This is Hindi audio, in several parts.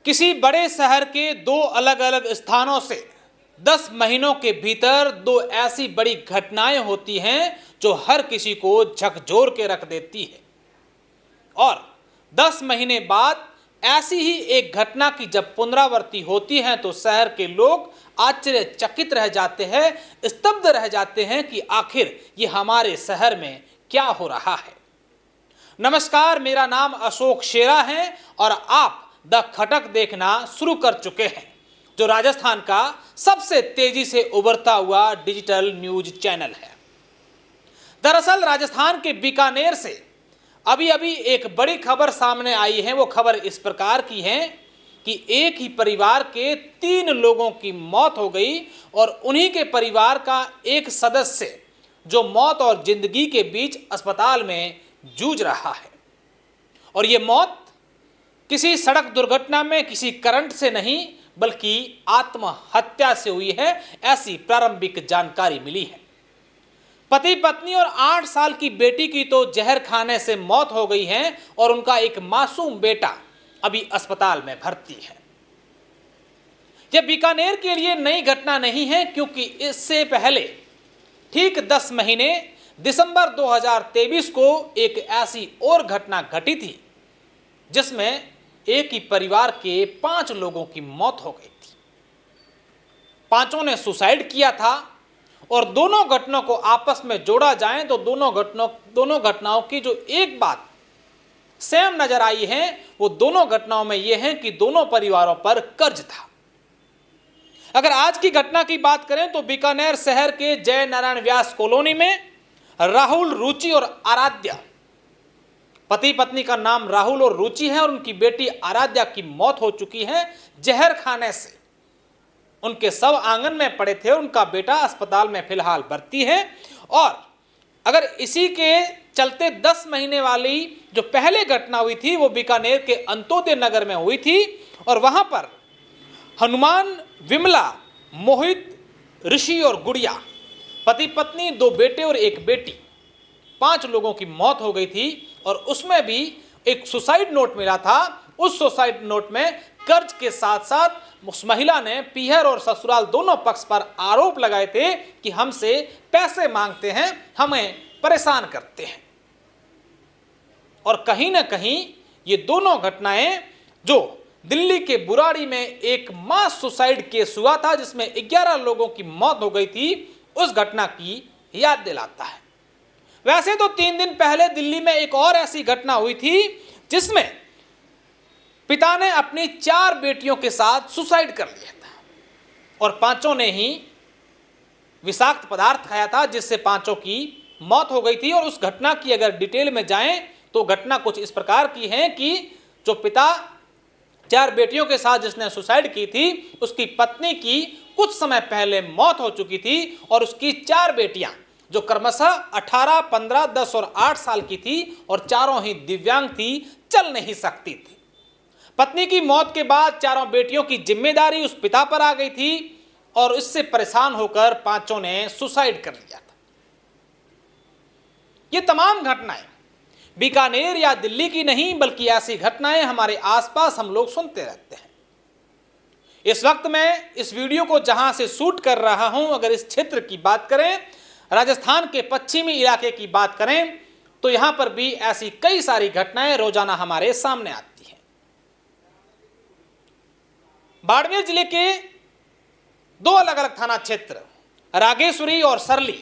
किसी बड़े शहर के दो अलग अलग स्थानों से 10 महीनों के भीतर दो ऐसी बड़ी घटनाएं होती हैं जो हर किसी को झकझोर के रख देती है। और 10 महीने बाद ऐसी ही एक घटना की जब पुनरावृत्ति होती है तो शहर के लोग आश्चर्यचकित रह जाते हैं, स्तब्ध रह जाते हैं कि आखिर ये हमारे शहर में क्या हो रहा है। नमस्कार, मेरा नाम अशोक शेरा है और आप द खटक देखना शुरू कर चुके हैं, जो राजस्थान का सबसे तेजी से उभरता हुआ डिजिटल न्यूज चैनल है। दरअसल राजस्थान के बीकानेर से अभी एक बड़ी खबर सामने आई है। वो खबर इस प्रकार की है कि एक ही परिवार के 3 लोगों की मौत हो गई और उन्हीं के परिवार का एक सदस्य जो मौत और जिंदगी के बीच अस्पताल में जूझ रहा है। और ये मौत किसी सड़क दुर्घटना में, किसी करंट से नहीं बल्कि आत्महत्या से हुई है, ऐसी प्रारंभिक जानकारी मिली है। पति पत्नी और 8 साल की बेटी की तो जहर खाने से मौत हो गई है और उनका एक मासूम बेटा अभी अस्पताल में भर्ती है। यह बीकानेर के लिए नई घटना नहीं है, क्योंकि इससे पहले ठीक 10 महीने दिसंबर 2023 को एक ऐसी और घटना घटी थी जिसमें एक ही परिवार के 5 लोगों की मौत हो गई थी। 5 ने सुसाइड किया था और दोनों घटनाओं को आपस में जोड़ा जाए तो दोनों घटनाओं की जो एक बात सेम नजर आई है वो दोनों घटनाओं में यह है कि दोनों परिवारों पर कर्ज था। अगर आज की घटना की बात करें तो बीकानेर शहर के जय नारायण व्यास कॉलोनी में राहुल, रुचि और आराध्या, पति पत्नी का नाम राहुल और रुचि है और उनकी बेटी आराध्या की मौत हो चुकी है जहर खाने से। उनके शव आंगन में पड़े थे। उनका बेटा अस्पताल में फिलहाल भर्ती है। और अगर इसी के चलते 10 महीने वाली जो पहले घटना हुई थी वो बीकानेर के अंत्योदय नगर में हुई थी और वहां पर हनुमान, विमला, मोहित, ऋषि और गुड़िया, पति पत्नी, 2 बेटे और एक बेटी, 5 लोगों की मौत हो गई थी। और उसमें भी एक सुसाइड नोट मिला था। उस सुसाइड नोट में कर्ज के साथ साथ उस महिला ने पीहर और ससुराल दोनों पक्ष पर आरोप लगाए थे कि हमसे पैसे मांगते हैं, हमें परेशान करते हैं। और कहीं ना कहीं ये दोनों घटनाएं जो दिल्ली के बुराड़ी में एक मास सुसाइड केस हुआ था जिसमें 11 लोगों की मौत हो गई थी, उस घटना की याद दिलाता है। वैसे तो 3 दिन पहले दिल्ली में एक और ऐसी घटना हुई थी जिसमें पिता ने अपनी 4 बेटियों के साथ सुसाइड कर लिया था और 5 ने ही विषाक्त पदार्थ खाया था जिससे 5 की मौत हो गई थी। और उस घटना की अगर डिटेल में जाएं तो घटना कुछ इस प्रकार की है कि जो पिता 4 बेटियों के साथ जिसने सुसाइड की थी उसकी पत्नी की कुछ समय पहले मौत हो चुकी थी और उसकी 4 बेटियां जो क्रमशः 18, 15, 10 और 8 साल की थी और चारों ही दिव्यांग थी, चल नहीं सकती थी। पत्नी की मौत के बाद 4 बेटियों की जिम्मेदारी उस पिता पर आ गई थी और इससे परेशान होकर 5 ने सुसाइड कर लिया था। ये तमाम घटनाएं बीकानेर या दिल्ली की नहीं बल्कि ऐसी घटनाएं हमारे आसपास हम लोग सुनते रहते हैं। इस वक्त मैं इस वीडियो को जहां से शूट कर रहा हूं, अगर इस क्षेत्र की बात करें, राजस्थान के पश्चिमी इलाके की बात करें, तो यहां पर भी ऐसी कई सारी घटनाएं रोजाना हमारे सामने आती हैं। बाड़मेर जिले के 2 अलग अलग थाना क्षेत्र, रागेश्वरी और सरली,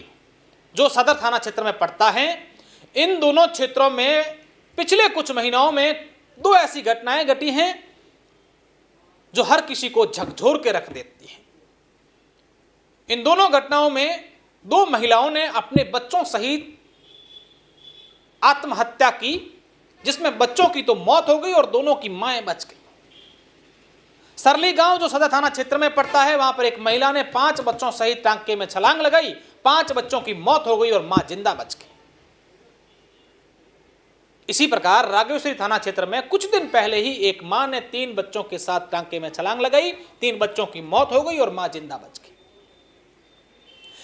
जो सदर थाना क्षेत्र में पड़ता है, इन दोनों क्षेत्रों में पिछले कुछ महीनों में 2 ऐसी घटनाएं घटी हैं जो हर किसी को झकझोर के रख देती हैं। इन दोनों घटनाओं में 2 महिलाओं ने अपने बच्चों सहित आत्महत्या की, जिसमें बच्चों की तो मौत हो गई और दोनों की माएं बच गई। सरली गांव जो सदर थाना क्षेत्र में पड़ता है, वहां पर एक महिला ने 5 बच्चों सहित टांके में छलांग लगाई, 5 बच्चों की मौत हो गई और मां जिंदा बच गई। इसी प्रकार रागेश्वरी थाना क्षेत्र में कुछ दिन पहले ही एक मां ने 3 बच्चों के साथ टांके में छलांग लगाई, 3 बच्चों की मौत हो गई और मां जिंदा बच गई।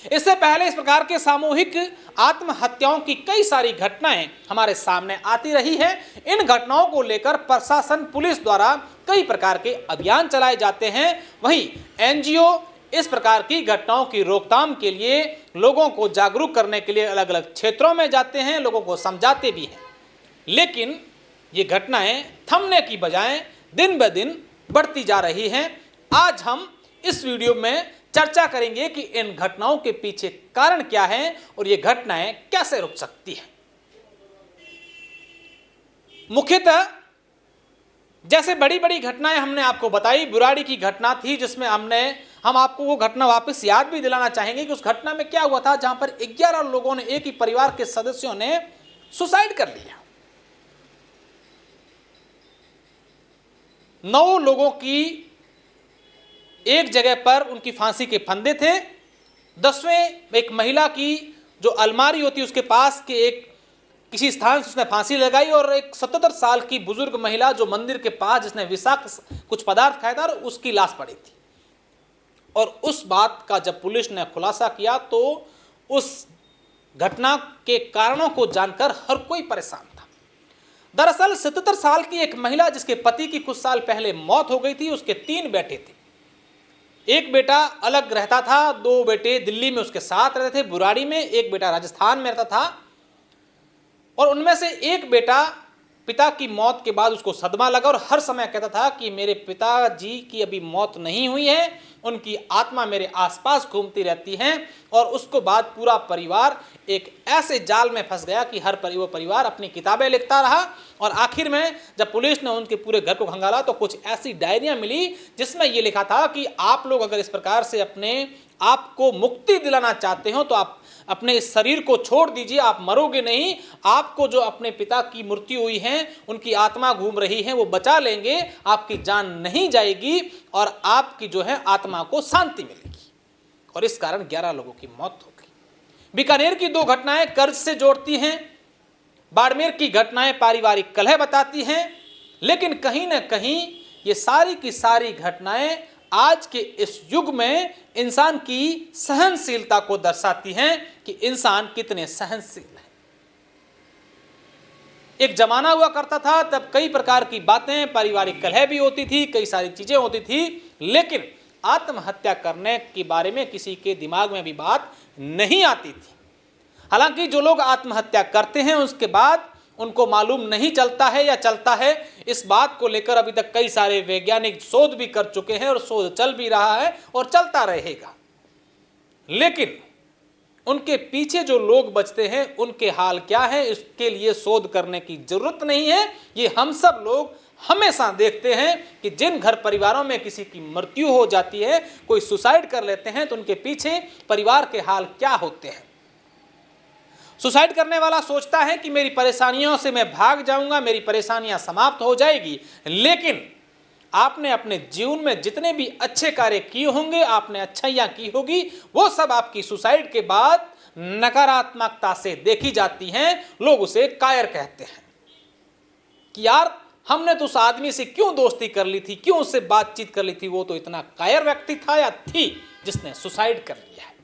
इससे पहले इस प्रकार के सामूहिक आत्महत्याओं की कई सारी घटनाएं हमारे सामने आती रही हैं। इन घटनाओं को लेकर प्रशासन, पुलिस द्वारा कई प्रकार के अभियान चलाए जाते हैं। वहीं एनजीओ इस प्रकार की घटनाओं की रोकथाम के लिए लोगों को जागरूक करने के लिए अलग अलग क्षेत्रों में जाते हैं, लोगों को समझाते भी हैं। लेकिन ये घटनाएं थमने की बजाय दिन ब दिन बढ़ती जा रही हैं। आज हम इस वीडियो में चर्चा करेंगे कि इन घटनाओं के पीछे कारण क्या है और ये घटनाएं कैसे रुक सकती हैं। मुख्यतः जैसे बड़ी बड़ी घटनाएं हमने आपको बताई, बुराड़ी की घटना थी जिसमें हम आपको वो घटना वापस याद भी दिलाना चाहेंगे कि उस घटना में क्या हुआ था, जहां पर 11 लोगों ने, एक ही परिवार के सदस्यों ने सुसाइड कर लिया। 9 लोगों की एक जगह पर उनकी फांसी के फंदे थे। 10वें एक महिला की जो अलमारी होती है उसके पास के एक किसी स्थान से उसने फांसी लगाई, और एक 77 साल की बुजुर्ग महिला जो मंदिर के पास, जिसने विषाक्त कुछ पदार्थ खाया था, उसकी लाश पड़ी थी। और उस बात का जब पुलिस ने खुलासा किया तो उस घटना के कारणों को जानकर हर कोई परेशान था। दरअसल 77 साल की एक महिला जिसके पति की कुछ साल पहले मौत हो गई थी, उसके 3 बेटे थे। एक बेटा अलग रहता था, 2 बेटे दिल्ली में उसके साथ रहते थे बुराड़ी में, एक बेटा राजस्थान में रहता था। और उनमें से एक बेटा पिता की मौत के बाद उसको सदमा लगा और हर समय कहता था कि मेरे पिताजी की अभी मौत नहीं हुई है, उनकी आत्मा मेरे आसपास घूमती रहती है। और उसको बाद पूरा परिवार एक ऐसे जाल में फंस गया कि वो परिवार अपनी किताबें लिखता रहा। और आखिर में जब पुलिस ने उनके पूरे घर को खंगाला तो कुछ ऐसी डायरियां मिली जिसमें ये लिखा था कि आप लोग अगर इस प्रकार से अपने आप को मुक्ति दिलाना चाहते हो तो आप अपने इस शरीर को छोड़ दीजिए, आप मरोगे नहीं। आपको जो अपने पिता की मृत्यु हुई है, उनकी आत्मा घूम रही है, वो बचा लेंगे, आपकी जान नहीं जाएगी और आपकी जो है आत्मा को शांति मिलेगी। और इस कारण 11 लोगों की मौत हो गई। बीकानेर की 2 घटनाएं कर्ज से जोड़ती हैं, बाड़मेर की घटनाएं पारिवारिक कलह बताती हैं। लेकिन कहीं ना कहीं ये सारी की सारी घटनाएं आज के इस युग में इंसान की सहनशीलता को दर्शाती हैं कि इंसान कितने सहनशील है। एक जमाना हुआ करता था, तब कई प्रकार की बातें, पारिवारिक कलह भी होती थी, कई सारी चीजें होती थी, लेकिन आत्महत्या करने के बारे में किसी के दिमाग में भी बात नहीं आती थी। हालांकि जो लोग आत्महत्या करते हैं उसके बाद उनको मालूम नहीं चलता है या चलता है, इस बात को लेकर अभी तक कई सारे वैज्ञानिक शोध भी कर चुके हैं और शोध चल भी रहा है और चलता रहेगा। लेकिन उनके पीछे जो लोग बचते हैं उनके हाल क्या है, इसके लिए शोध करने की जरूरत नहीं है। ये हम सब लोग हमेशा देखते हैं कि जिन घर परिवारों में किसी की मृत्यु हो जाती है, कोई सुसाइड कर लेते हैं, तो उनके पीछे परिवार के हाल क्या होते हैं। सुसाइड करने वाला सोचता है कि मेरी परेशानियों से मैं भाग जाऊंगा, मेरी परेशानियां समाप्त हो जाएगी। लेकिन आपने अपने जीवन में जितने भी अच्छे कार्य किए होंगे, आपने अच्छाइयां की होगी, वो सब आपकी सुसाइड के बाद नकारात्मकता से देखी जाती हैं। लोग उसे कायर कहते हैं कि यार हमने तो उस आदमी से क्यों दोस्ती कर ली थी, क्यों उससे बातचीत कर ली थी, वो तो इतना कायर व्यक्ति था या थी जिसने सुसाइड कर लिया है।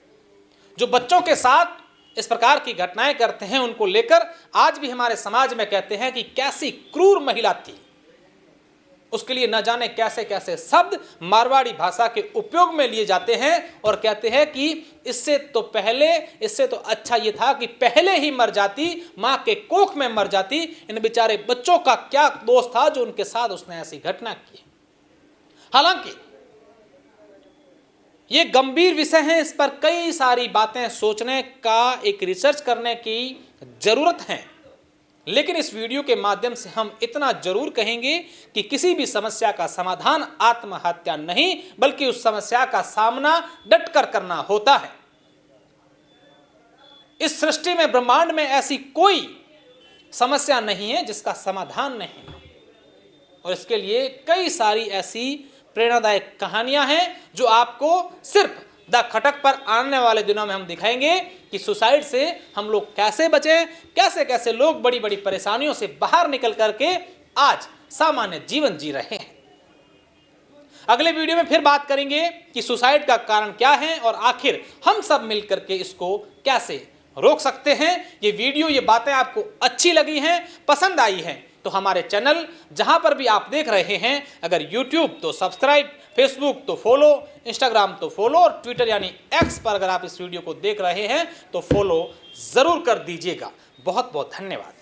जो बच्चों के साथ इस प्रकार की घटनाएं करते हैं, उनको लेकर आज भी हमारे समाज में कहते हैं कि कैसी क्रूर महिला थी। उसके लिए न जाने कैसे कैसे शब्द मारवाड़ी भाषा के उपयोग में लिए जाते हैं और कहते हैं कि इससे तो अच्छा ये था कि पहले ही मर जाती, मां के कोख में मर जाती। इन बेचारे बच्चों का क्या दोष था जो उनके साथ उसने ऐसी घटना की। हालांकि ये गंभीर विषय है, इस पर कई सारी बातें सोचने का, एक रिसर्च करने की जरूरत है। लेकिन इस वीडियो के माध्यम से हम इतना जरूर कहेंगे कि किसी भी समस्या का समाधान आत्महत्या नहीं, बल्कि उस समस्या का सामना डटकर करना होता है। इस सृष्टि में, ब्रह्मांड में ऐसी कोई समस्या नहीं है जिसका समाधान नहीं, और इसके लिए कई सारी ऐसी प्रेरणादायक कहानियां हैं जो आपको सिर्फ द खटक पर आने वाले दिनों में हम दिखाएंगे कि सुसाइड से हम लोग कैसे बचें, कैसे कैसे लोग बड़ी बड़ी परेशानियों से बाहर निकल करके आज सामान्य जीवन जी रहे हैं। अगले वीडियो में फिर बात करेंगे कि सुसाइड का कारण क्या है और आखिर हम सब मिलकर के इसको कैसे रोक सकते हैं। ये वीडियो, ये बातें आपको अच्छी लगी हैं, पसंद आई हैं, तो हमारे चैनल जहां पर भी आप देख रहे हैं, अगर YouTube तो सब्सक्राइब, फेसबुक तो फॉलो, इंस्टाग्राम तो फॉलो और ट्विटर यानी एक्स पर अगर आप इस वीडियो को देख रहे हैं तो फॉलो जरूर कर दीजिएगा। बहुत बहुत धन्यवाद।